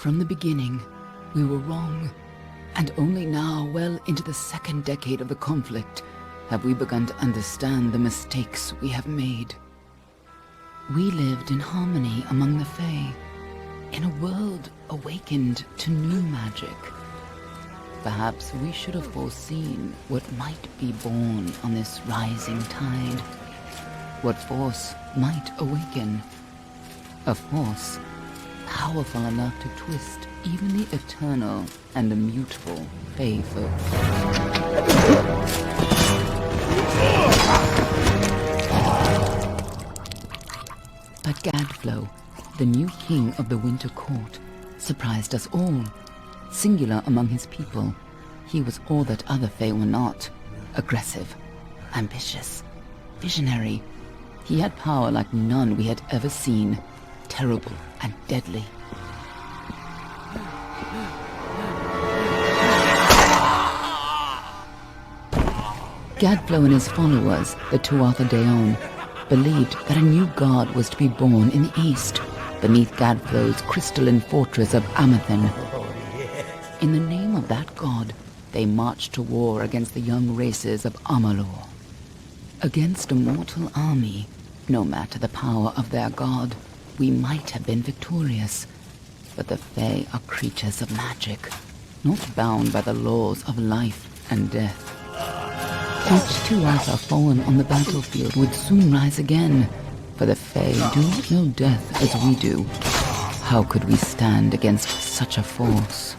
From the beginning, we were wrong, and only now, well into the second decade of the conflict, have we begun to understand the mistakes we have made. We lived in harmony among the Fae, in a world awakened to new magic. Perhaps we should have foreseen what might be born on this rising tide. What force might awaken. A force powerful enough to twist even the eternal and immutable Fae folk. But Gadflow, the new king of the Winter Court, surprised us all. Singular among his people, he was all that other Fae were not. Aggressive, ambitious, visionary. He had power like none we had ever seen. Terrible and deadly. Gadflow and his followers, the Tuatha Deon, believed that a new god was to be born in the east, beneath Gadflow's crystalline fortress of Amathen. In the name of that god, they marched to war against the young races of Amalur. Against a mortal army, no matter the power of their god, we might have been victorious. But the Fae are creatures of magic, not bound by the laws of life and death. Each Tuatha fallen on the battlefield would soon rise again, for the Fae do not know death as we do. How could we stand against such a force?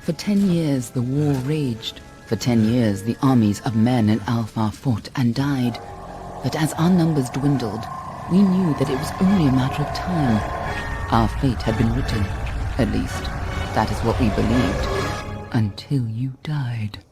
For 10 years the war raged. For 10 years the armies of Men and Alpha fought and died. But as our numbers dwindled, we knew that it was only a matter of time. Our fate had been written. At least, that is what we believed. Until you died.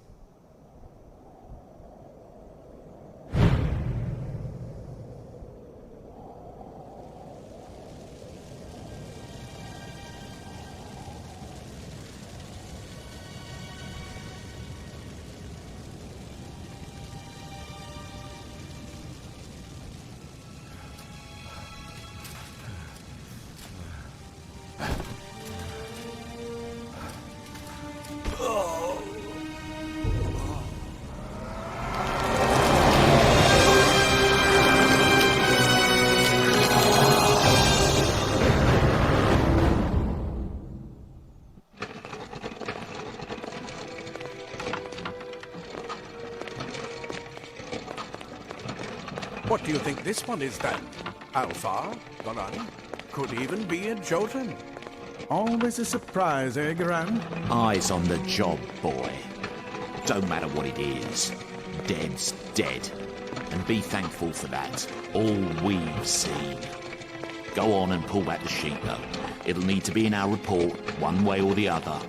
What do you think this one is then? Alpha? Goran? Could even be a Jotun. Always a surprise, eh, Garan? Eyes on the job, boy. Don't matter what it is. Dead's dead. And be thankful for that. All we've seen. Go on and pull back the sheet, though. It'll need to be in our report, one way or the other.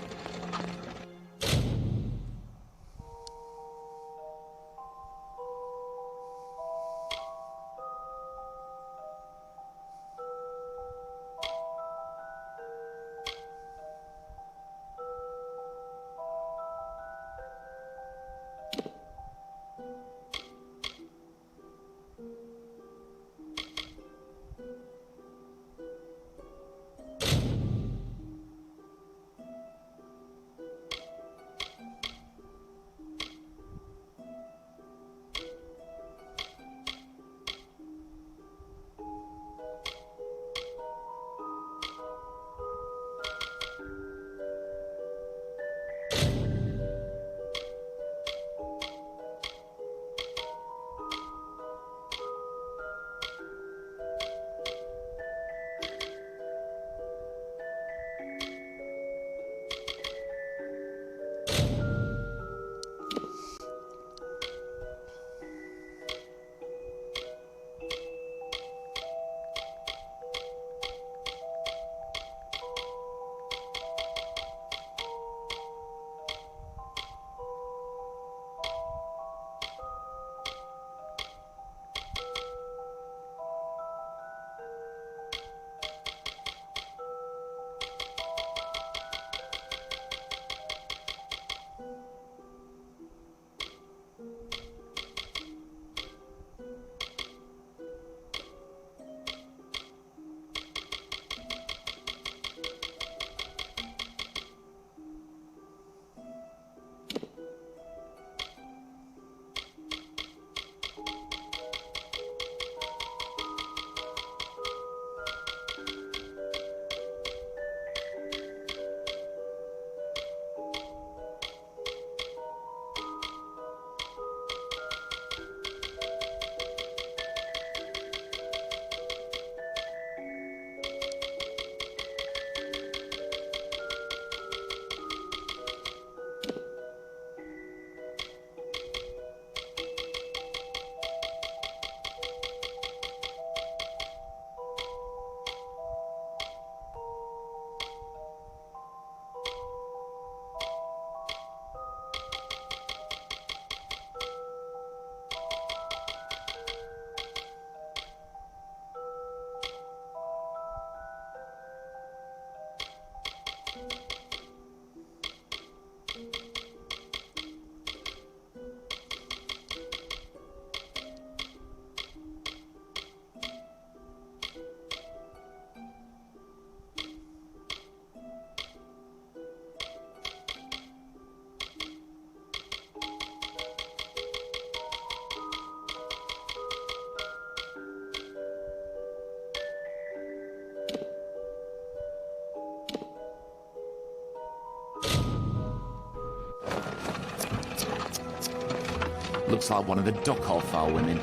Looks like one of the Dockhofar women.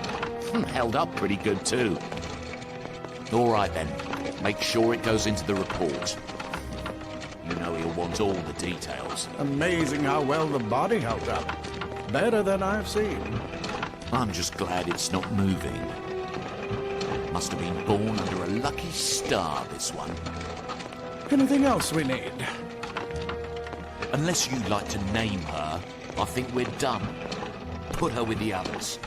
Held up pretty good too. All right then, make sure it goes into the report. You know he'll want all the details. Amazing how well the body held up. Better than I've seen. I'm just glad it's not moving. Must have been born under a lucky star, this one. Anything else we need? Unless you'd like to name her, I think we're done. Put her with the others.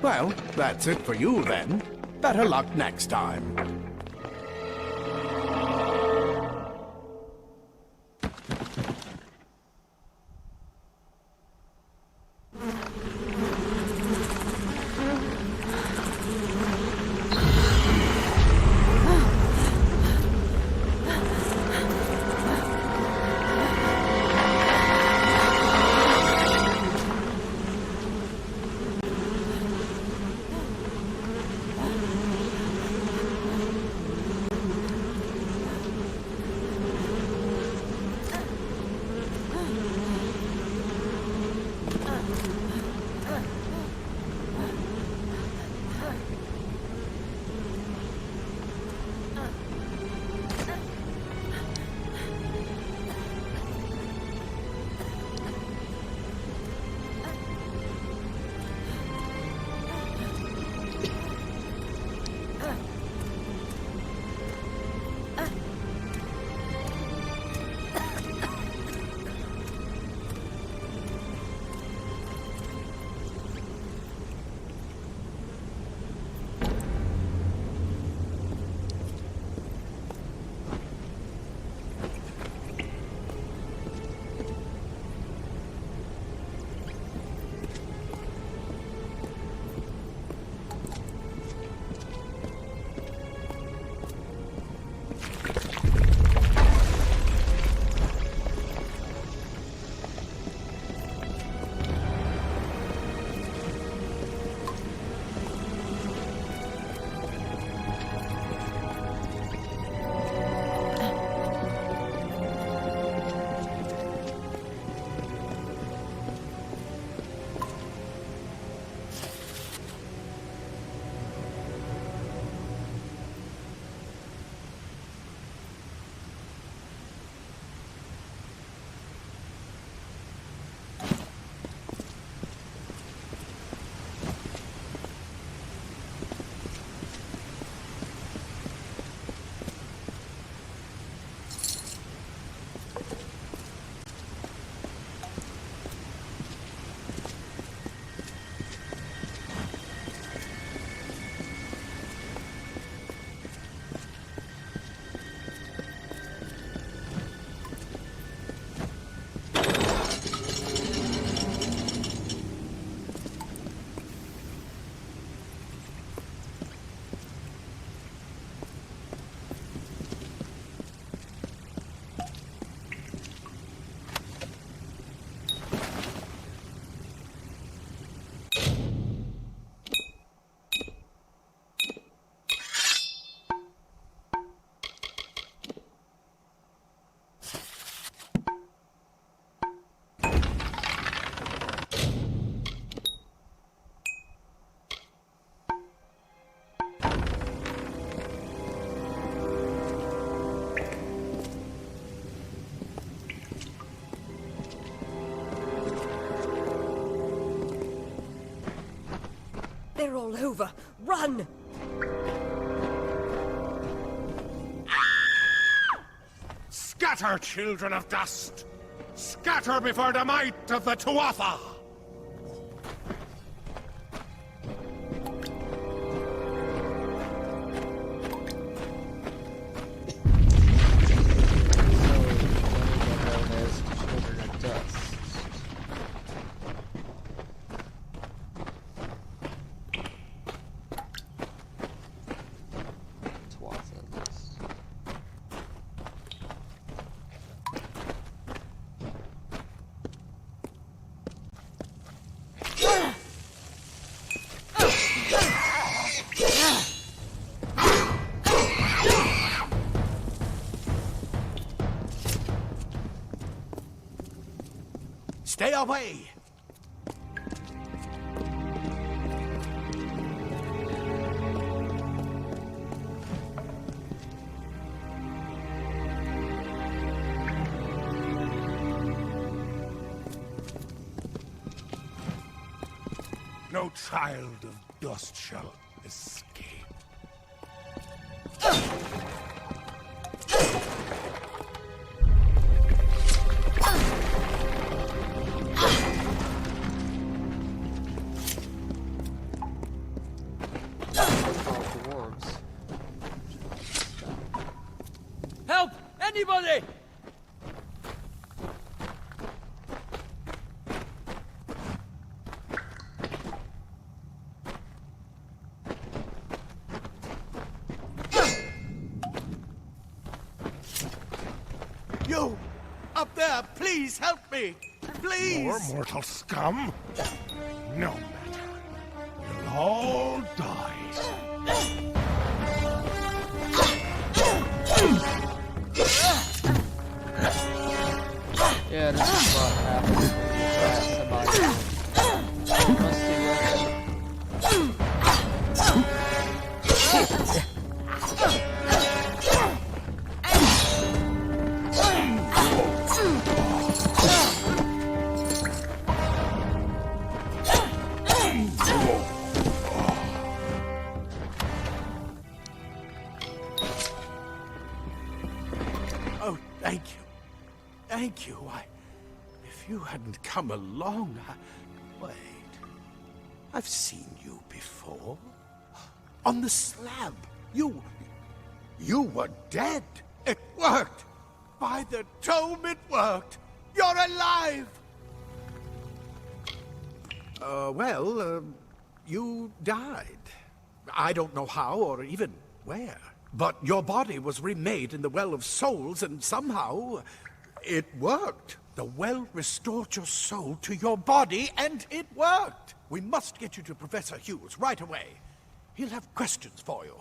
Well, that's it for you then. Better luck next time. They're all over. Run! Scatter, children of dust! Scatter before the might of the Tuatha! Stay away! No child of dust shall escape. Dwarves. Help! Anybody! You! Up there, please help me! Please! More mortal scum? No matter. You'll all die. Yeah, this is what happens when you trust somebody. Rusty Witch. Oh, thank you. Thank you. If you hadn't come along, Wait. I've seen you before. On the slab. You were dead. It worked. By the tome, it worked. You're alive. You died. I don't know how or even where. But your body was remade in the Well of Souls, and somehow it worked. The well restored your soul to your body, and it worked. We must get you to Professor Hughes right away. He'll have questions for you.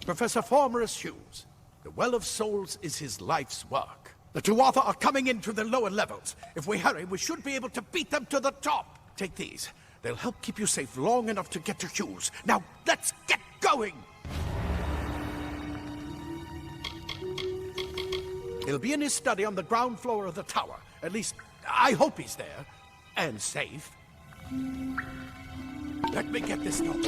Professor Formorus Hughes, the Well of Souls is his life's work. The Tuatha are coming in through the lower levels. If we hurry, we should be able to beat them to the top. Take these. They'll help keep you safe long enough to get to Hughes. Now, let's get going! He'll be in his study on the ground floor of the tower. At least, I hope he's there. And safe. Let me get this note.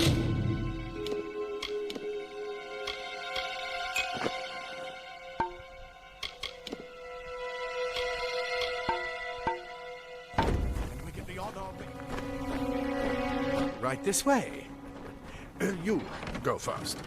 And we can be on our way. Right this way. You go first.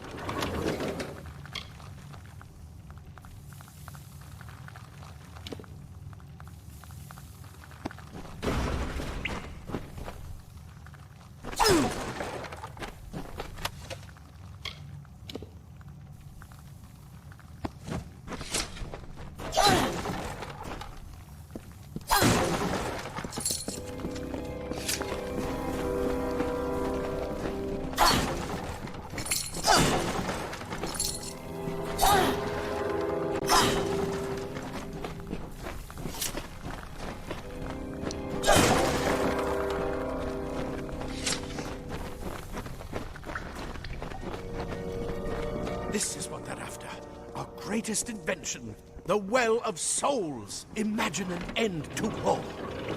This is what they're after. Our greatest invention. The Well of Souls. Imagine an end to war.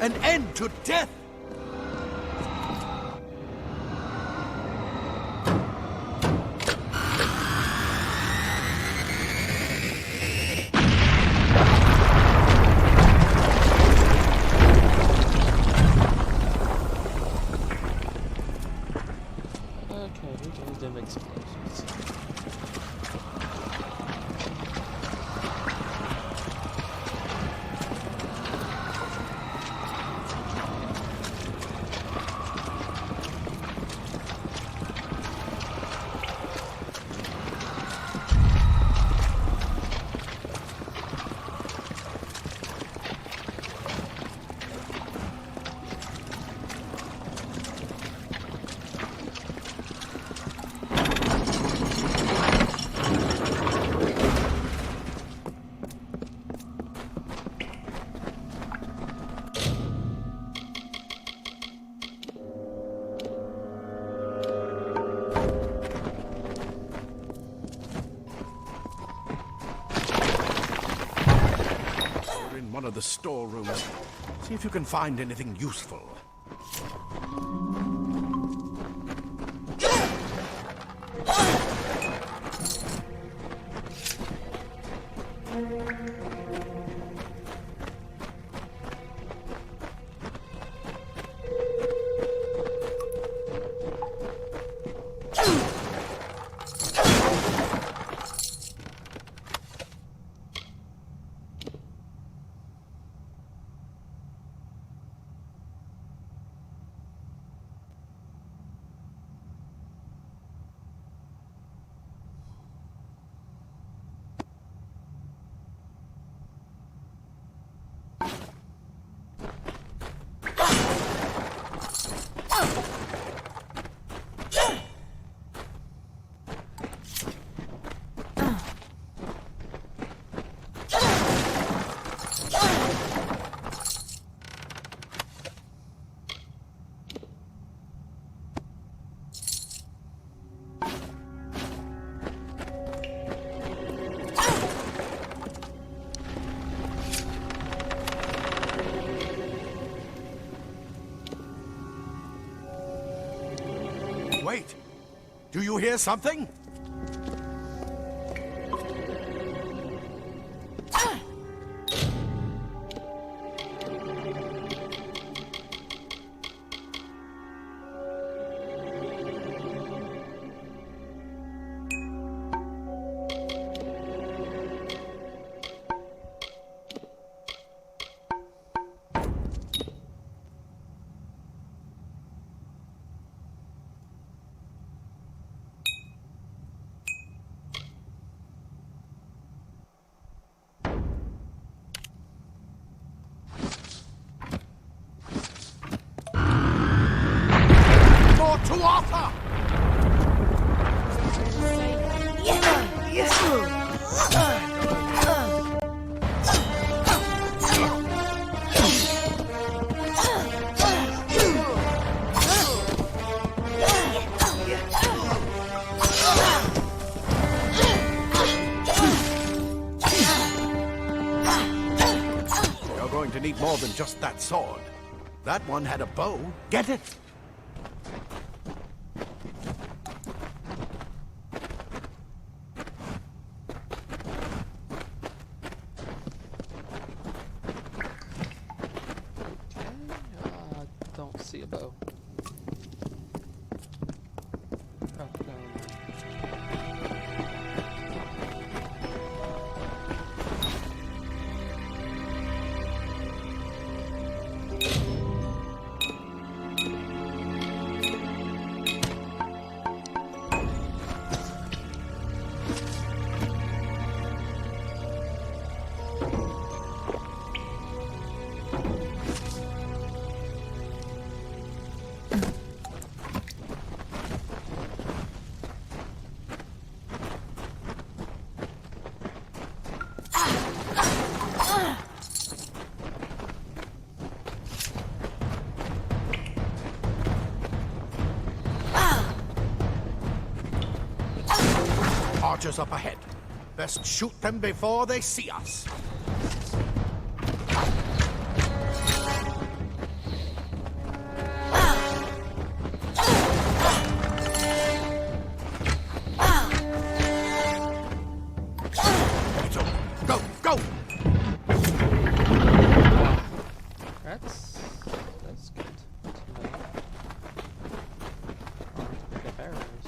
An end to death. Okay, we can use them explosions. of the storerooms. See if you can find anything useful. Wait! Do you hear something? More to Arthur! You're going to need more than just that sword. That one had a bow. Get it? Don't see a bow. Oh, no. Archers up ahead. Best shoot them before they see us. Go, go! That's good to know. I'll have to pick up arrows.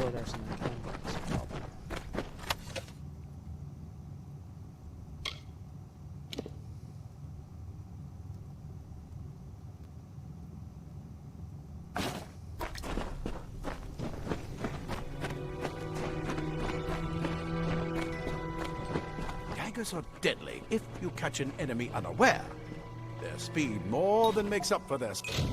sure there's an encumbrance problem. Daggers are deadly if you catch an enemy unaware. Their speed more than makes up for their speed.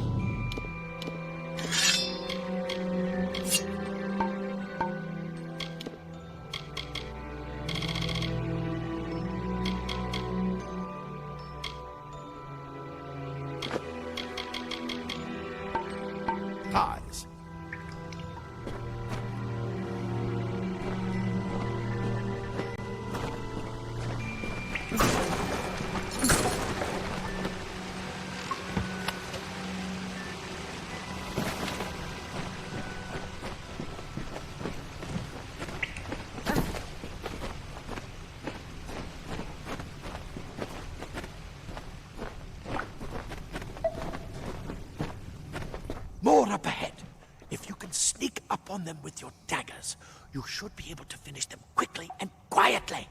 Eyes. More up ahead. If you can sneak up on them with your daggers, you should be able to finish them quickly and quietly.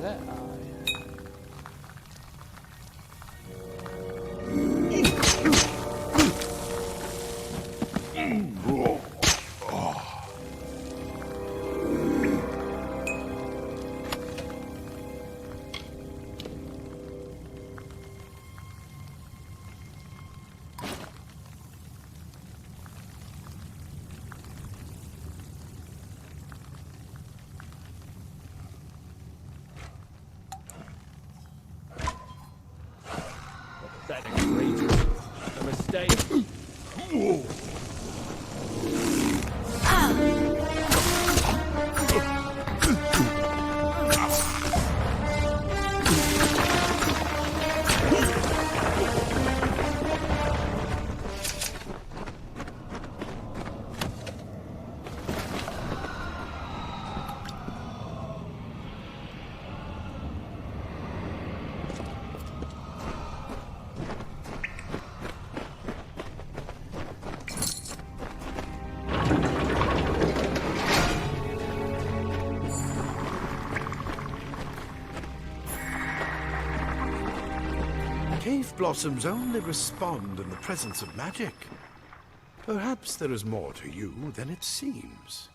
That That outrageous. A mistake. Cave blossoms only respond in the presence of magic. Perhaps there is more to you than it seems.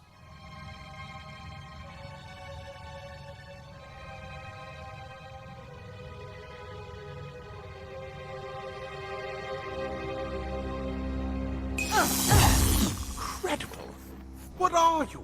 Incredible! What are you?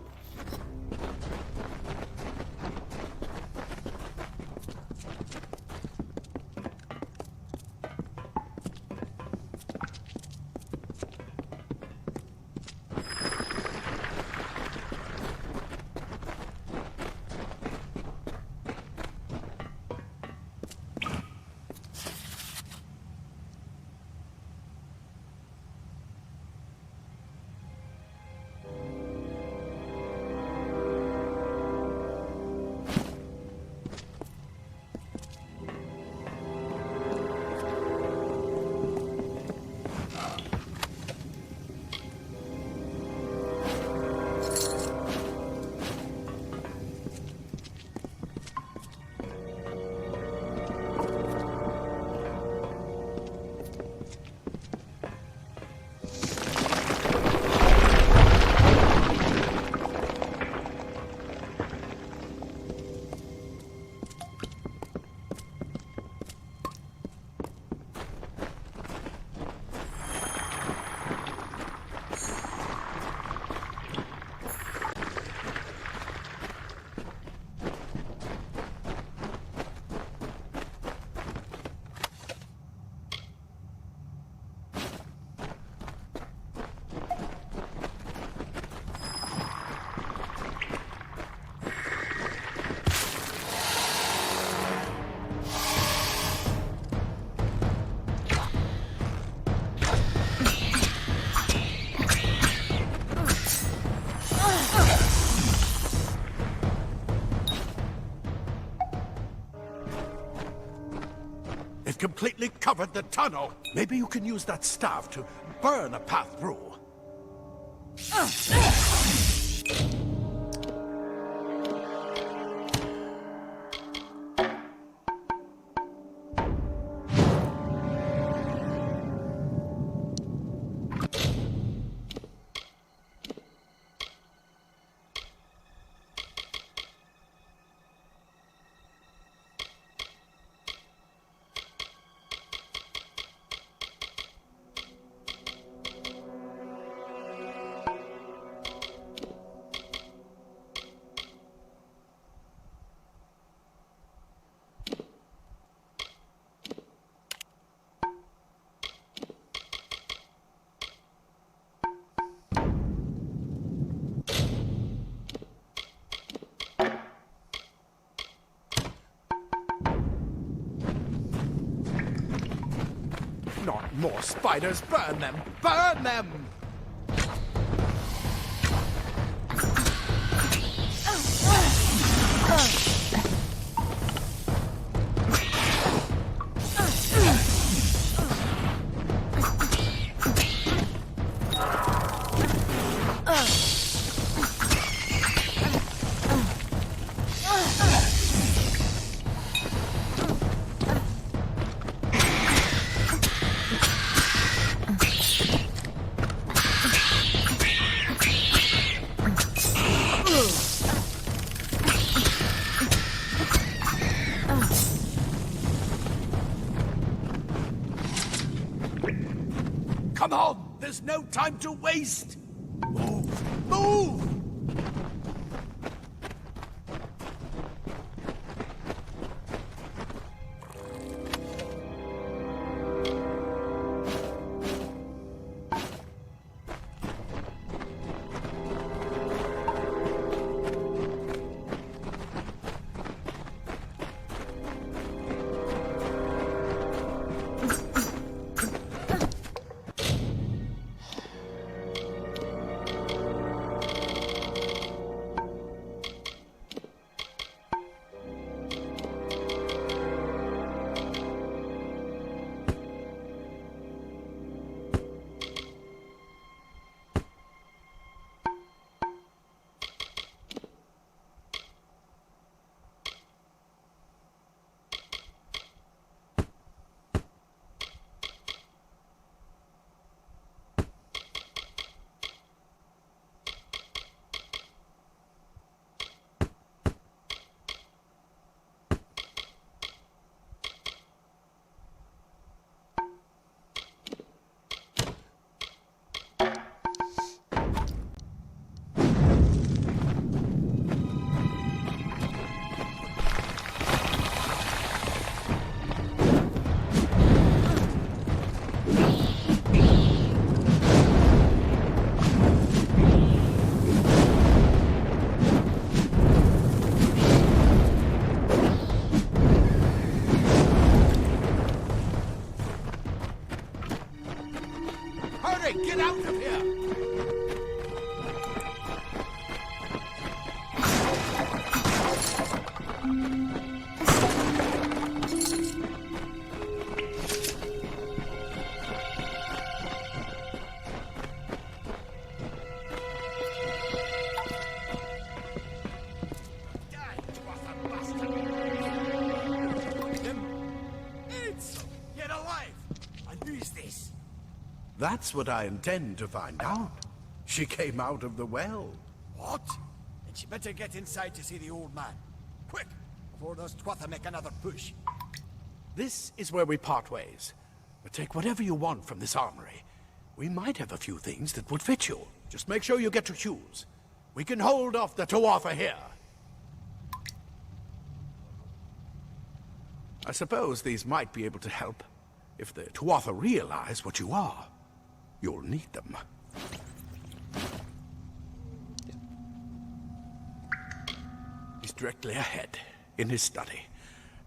completely covered the tunnel. Maybe you can use that staff to burn a path through. Not more spiders! Burn them! Burn them! Come on! There's no time to waste! Move! Move! Get out of here! Get alive! And who is this? That's what I intend to find out. She came out of the well. What? Then she better get inside to see the old man. Quick, before those Twatha make another push. This is where we part ways. But take whatever you want from this armory. We might have a few things that would fit you. Just make sure you get your shoes. We can hold off the Tuatha here. I suppose these might be able to help. If the Tuatha realize what you are, you'll need them. He's directly ahead, in his study.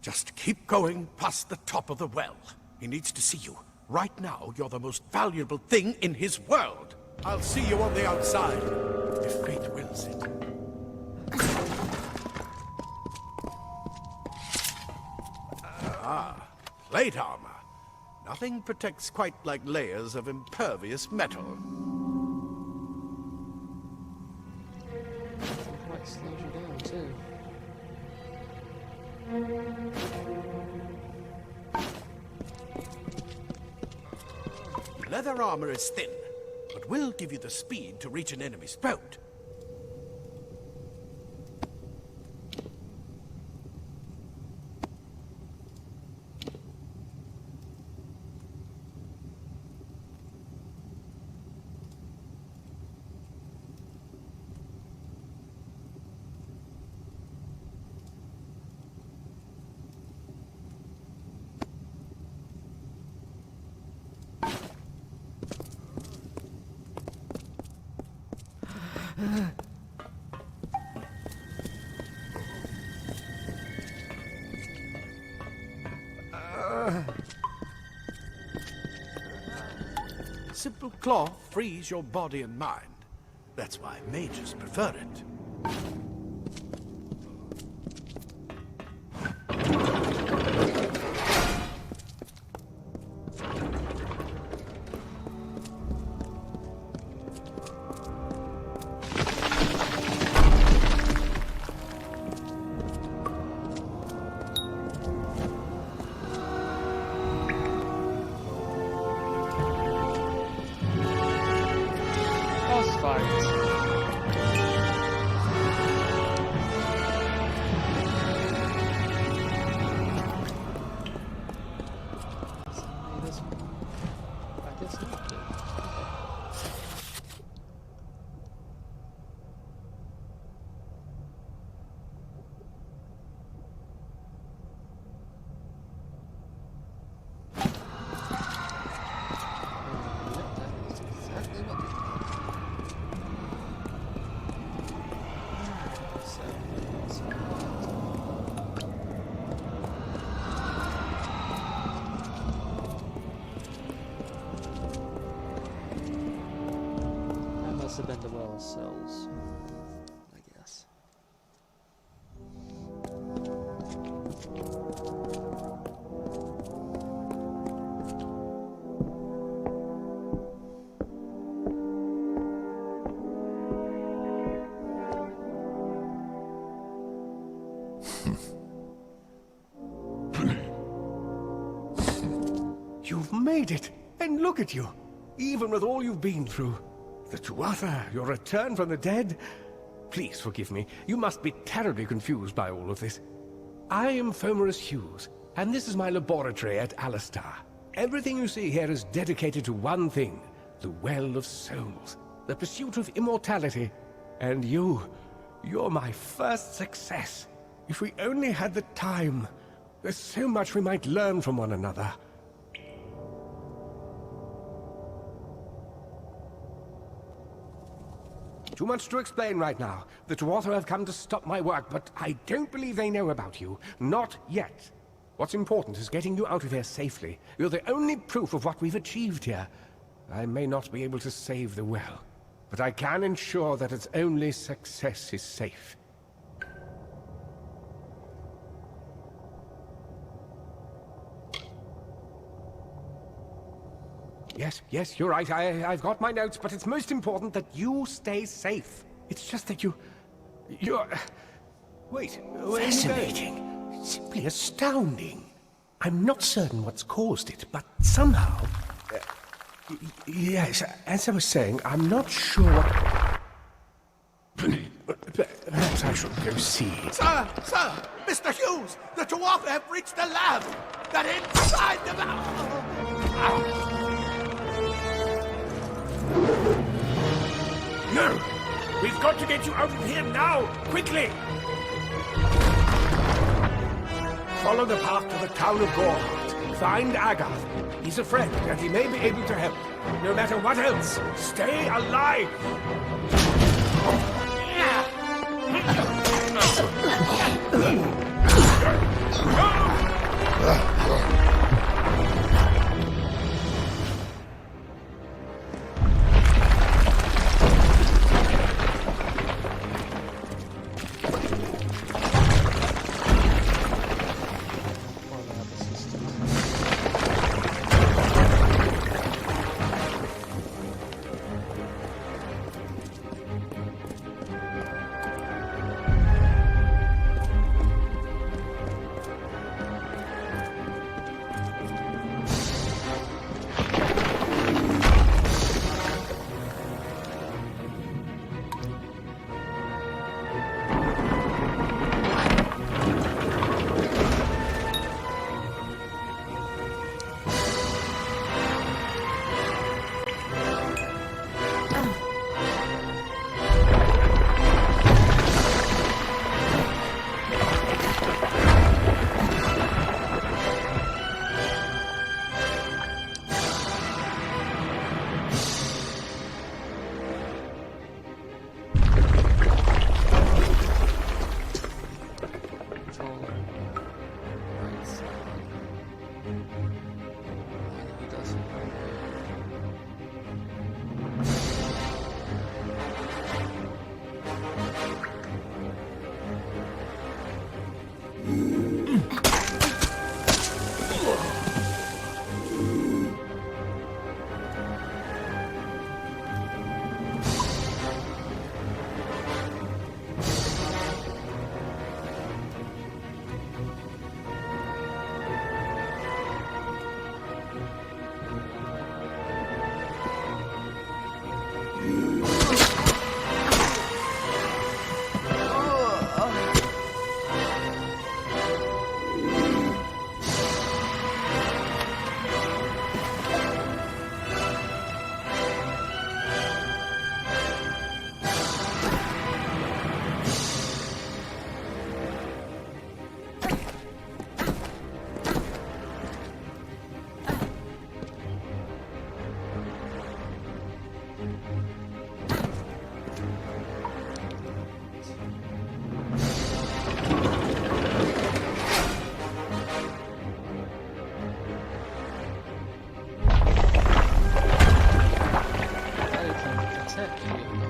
Just keep going past the top of the well. He needs to see you. Right now, you're the most valuable thing in his world. I'll see you on the outside, if fate wills it. Ah, plate armor. Nothing protects quite like layers of impervious metal. Quite slows you down too. Leather armor is thin, but will give you the speed to reach an enemy's throat. Simple cloth frees your body and mind. That's why mages prefer it. Boss fight. I guess not. That must have been the well cells, I guess. You've made it! And look at you! Even with all you've been through. The Tuatha, your return from the dead? Please forgive me. You must be terribly confused by all of this. I am Fomerus Hughes, and this is my laboratory at Alistar. Everything you see here is dedicated to one thing, the Well of Souls, the pursuit of immortality. And you're my first success. If we only had the time, there's so much we might learn from one another. Too much to explain right now. The Tuatha have come to stop my work, but I don't believe they know about you. Not yet. What's important is getting you out of here safely. You're the only proof of what we've achieved here. I may not be able to save the well, but I can ensure that its only success is safe. Yes, you're right. I've got my notes, but it's most important that you stay safe. It's just that you're... Wait, where are you going? Fascinating. Simply astounding. I'm not certain what's caused it, but somehow... yes, as I was saying, I'm not sure what... Perhaps I should go see. Sir! Mr. Hughes! The Tuatha have reached the lab! They're inside the lab! No! We've got to get you out of here now! Quickly! Follow the path to the town of Gorhart. Find Agath. He's a friend, and he may be able to help. No matter what else, stay alive!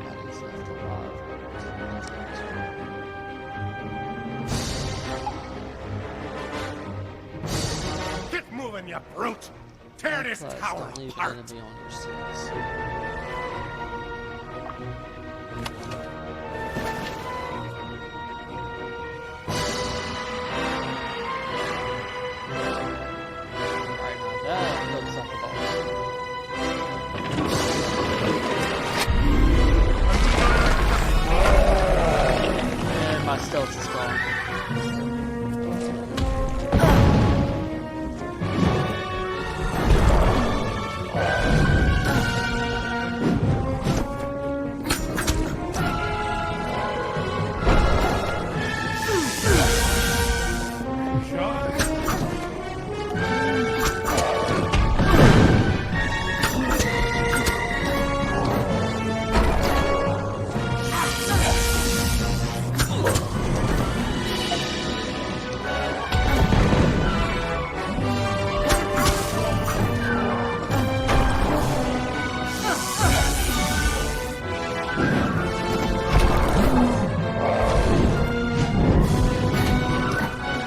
Somebody's left alive. Get moving, you brute! Tear this Plus, tower don't leave apart! an enemy on your seats. Alright, now that looks like a boss. And my stealth is gone.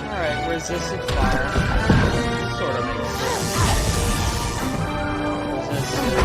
Alright, resisted fire. Sort of makes sense. Resisted.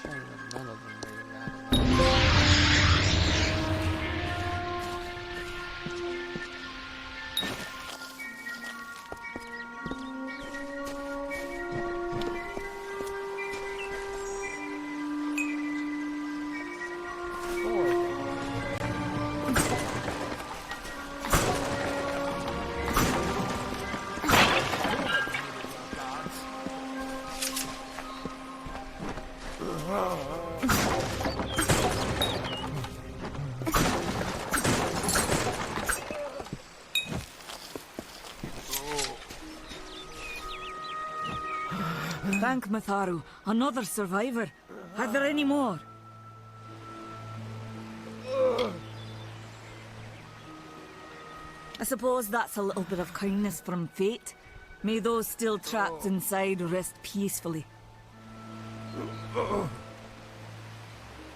Shame that none of them made it out alive. Thank Matharu, another survivor. Are there any more? I suppose that's a little bit of kindness from fate. May those still trapped inside rest peacefully.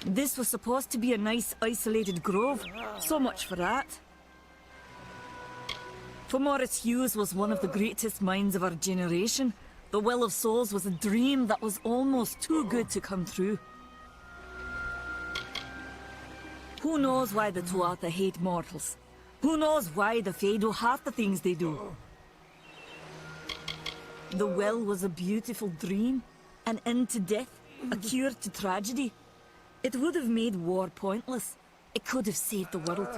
This was supposed to be a nice isolated grove. So much for that. For Morris Hughes was one of the greatest minds of our generation. The Well of Souls was a dream that was almost too good to come true. Who knows why the Tuatha hate mortals? Who knows why the Fae do half the things they do? The well was a beautiful dream, an end to death, a cure to tragedy. It would have made war pointless. It could have saved the world.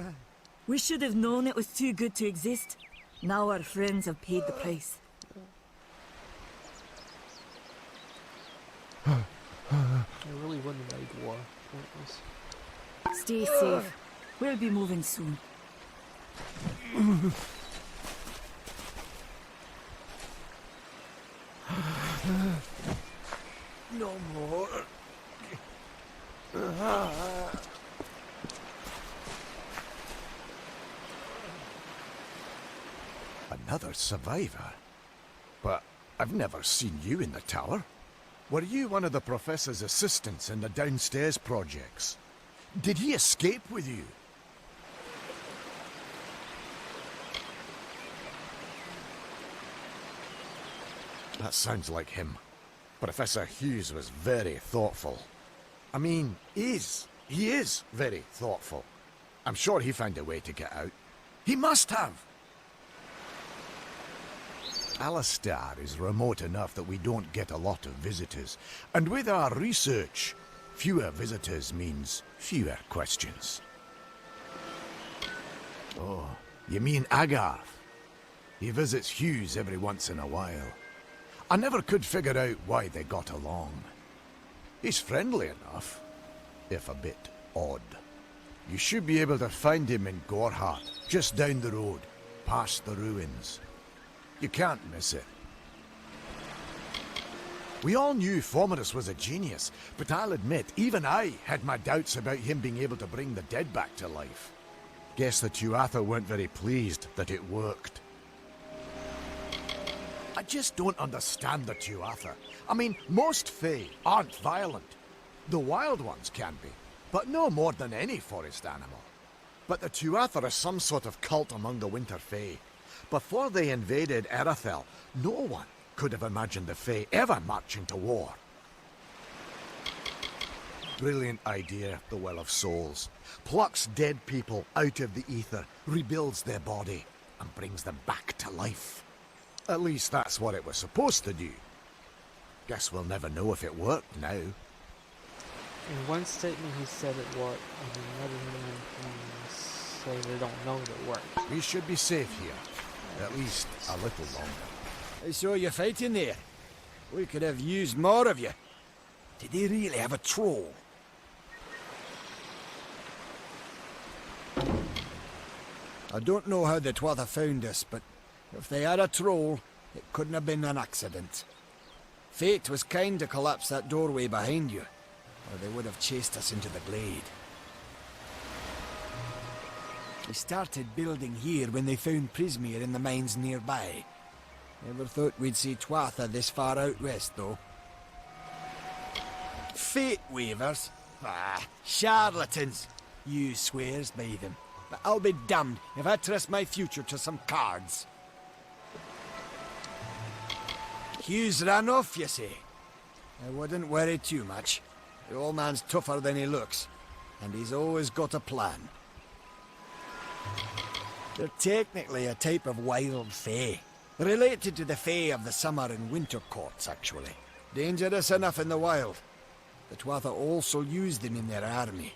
We should have known it was too good to exist. Now our friends have paid the price. I really wouldn't make war pointless. Stay safe. We'll be moving soon. No more. Another survivor? But I've never seen you in the tower. Were you one of the Professor's assistants in the downstairs projects? Did he escape with you? That sounds like him. Professor Hughes was very thoughtful. I mean, he is very thoughtful. I'm sure he found a way to get out. He must have! Alistair is remote enough that we don't get a lot of visitors. And with our research, fewer visitors means fewer questions. Oh, you mean Agarth? He visits Hughes every once in a while. I never could figure out why they got along. He's friendly enough, if a bit odd. You should be able to find him in Gorhart, just down the road, past the ruins. You can't miss it. We all knew Fomerus was a genius, but I'll admit, even I had my doubts about him being able to bring the dead back to life. Guess the Tuatha weren't very pleased that it worked. I just don't understand the Tuatha. I mean, most Fae aren't violent. The wild ones can be, but no more than any forest animal. But the Tuatha are some sort of cult among the Winter Fae. Before they invaded Erethel, no one could have imagined the Fae ever marching to war. Brilliant idea, the Well of Souls. Plucks dead people out of the ether, rebuilds their body, and brings them back to life. At least that's what it was supposed to do. Guess we'll never know if it worked now. In one statement he said it worked, and in another he say they don't know that it worked. We should be safe here. At least a little longer. I saw you fighting there. We could have used more of you. Did they really have a troll? I don't know how the Tuatha found us, but if they had a troll, it couldn't have been an accident. Fate was kind to collapse that doorway behind you, or they would have chased us into the glade. They started building here when they found Prismere in the mines nearby. Never thought we'd see Tuatha this far out west, though. Fate weavers? Ah, charlatans! You swears by them. But I'll be damned if I trust my future to some cards. Hugh's ran off, you say? I wouldn't worry too much. The old man's tougher than he looks, and he's always got a plan. They're technically a type of wild fae, related to the fae of the summer and winter courts, actually. Dangerous enough in the wild. The Tuatha also use them in their army.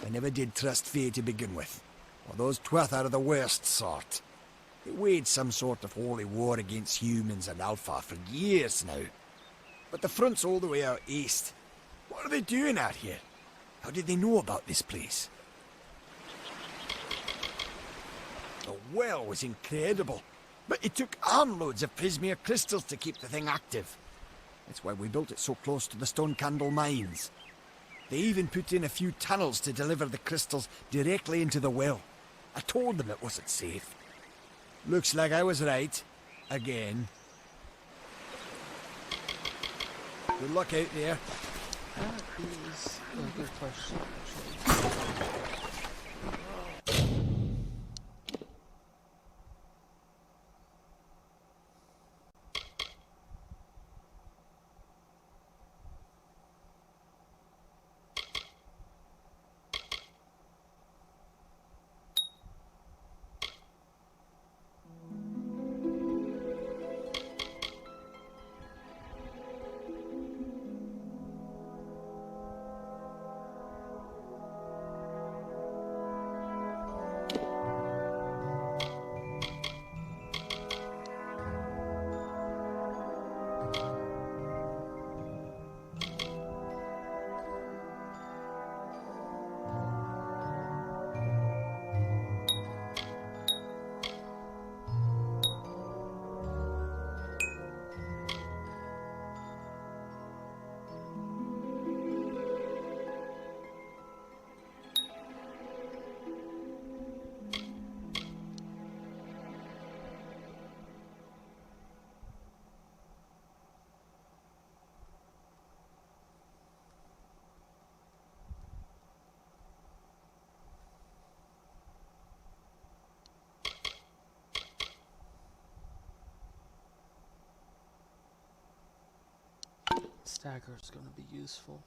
I never did trust fae to begin with. Well, those Tuatha are the worst sort. They waged some sort of holy war against humans and Alpha for years now. But the front's all the way out east. What are they doing out here? How did they know about this place? The well was incredible, but it took armloads of Prismere crystals to keep the thing active. That's why we built it so close to the Stone Candle mines. They even put in a few tunnels to deliver the crystals directly into the well. I told them it wasn't safe. Looks like I was right. Again. Good luck out there. That is a good question, actually. Stagger's gonna be useful.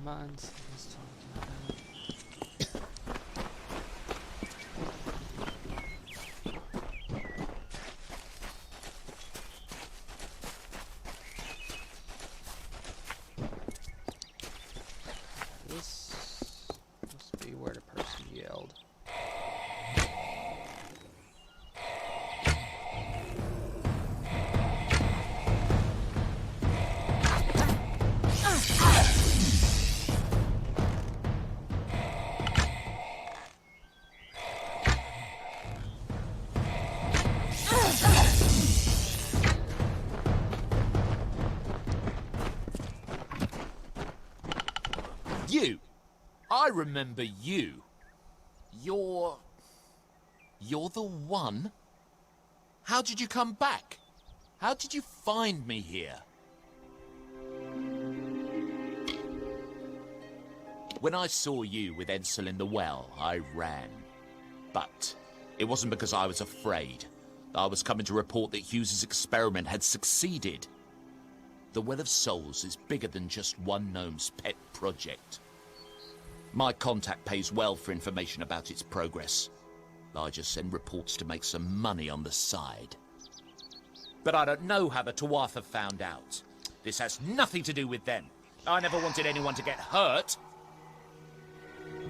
Mine's was talking about. This must be where the person yelled. You! I remember you. You're the one? How did you come back? How did you find me here? When I saw you with Edsel in the well, I ran. But it wasn't because I was afraid. I was coming to report that Hughes's experiment had succeeded. The Well of Souls is bigger than just one gnome's pet project. My contact pays well for information about its progress. I just send reports to make some money on the side. But I don't know how the Tuatha found out. This has nothing to do with them. I never wanted anyone to get hurt.